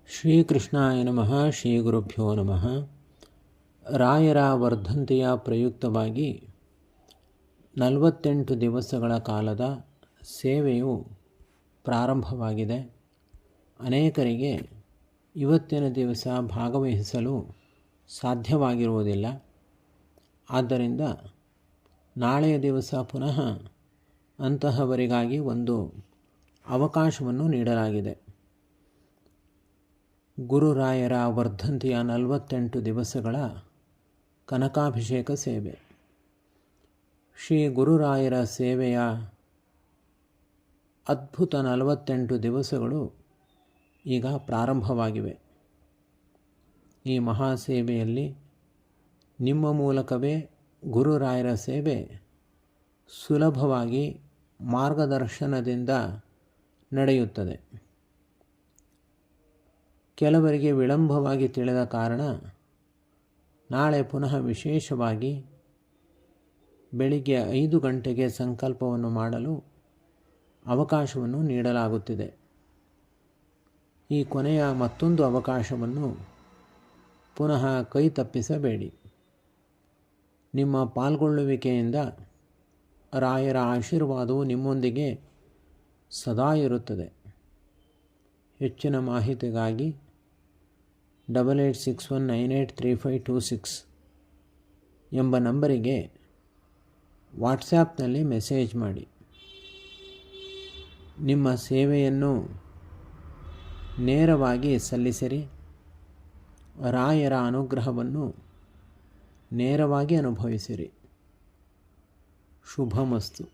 ಶ್ರೀಕೃಷ್ಣಾಯ ನಮಃ. ಶ್ರೀ ಗುರುಭ್ಯೋ ನಮಃ. ರಾಯರ ವರ್ಧಂತಿಯ ಪ್ರಯುಕ್ತವಾಗಿ 48 ದಿವಸಗಳ ಕಾಲದ ಸೇವೆಯು ಪ್ರಾರಂಭವಾಗಿದೆ. ಅನೇಕರಿಗೆ ಇವತ್ತಿನ ದಿವಸ ಭಾಗವಹಿಸಲು ಸಾಧ್ಯವಾಗಿರುವುದಿಲ್ಲ. ಆದ್ದರಿಂದ ನಾಳೆಯ ದಿವಸ ಪುನಃ ಅಂತಹವರಿಗಾಗಿ ಒಂದು ಅವಕಾಶವನ್ನು ನೀಡಲಾಗಿದೆ. ಗುರುರಾಯರ ವರ್ಧಂತಿಯ 48 ದಿವಸಗಳ ಕನಕಾಭಿಷೇಕ ಸೇವೆ. ಶ್ರೀ ಗುರುರಾಯರ ಸೇವೆಯ ಅದ್ಭುತ 48 ದಿವಸಗಳು ಈಗ ಪ್ರಾರಂಭವಾಗಿವೆ. ಈ ಮಹಾಸೇವೆಯಲ್ಲಿ ನಿಮ್ಮ ಮೂಲಕವೇ ಗುರುರಾಯರ ಸೇವೆ ಸುಲಭವಾಗಿ ಮಾರ್ಗದರ್ಶನದಿಂದ ನಡೆಯುತ್ತದೆ. ಕೆಲವರಿಗೆ ವಿಳಂಬವಾಗಿ ತಿಳಿದ ಕಾರಣ ನಾಳೆ ಪುನಃ ವಿಶೇಷವಾಗಿ ಬೆಳಿಗ್ಗೆ 5 ಗಂಟೆಗೆ ಸಂಕಲ್ಪವನ್ನು ಮಾಡಲು ಅವಕಾಶವನ್ನು ನೀಡಲಾಗುತ್ತಿದೆ. ಈ ಕೊನೆಯ ಮತ್ತೊಂದು ಅವಕಾಶವನ್ನು ಪುನಃ ಕೈ ತಪ್ಪಿಸಬೇಡಿ. ನಿಮ್ಮ ಪಾಲ್ಗೊಳ್ಳುವಿಕೆಯಿಂದ ರಾಯರ ಆಶೀರ್ವಾದವು ನಿಮ್ಮೊಂದಿಗೆ ಸದಾ ಇರುತ್ತದೆ. ಹೆಚ್ಚಿನ ಮಾಹಿತಿಗಾಗಿ 8861983526 ಎಂಬ ನಂಬರಿಗೆ ವಾಟ್ಸ್ಯಾಪ್ನಲ್ಲಿ ಮೆಸೇಜ್ ಮಾಡಿ. ನಿಮ್ಮ ಸೇವೆಯನ್ನು ನೇರವಾಗಿ ಸಲ್ಲಿಸಿರಿ. ರಾಯರ ಅನುಗ್ರಹವನ್ನು ನೇರವಾಗಿ ಅನುಭವಿಸಿರಿ. ಶುಭಮಸ್ತು.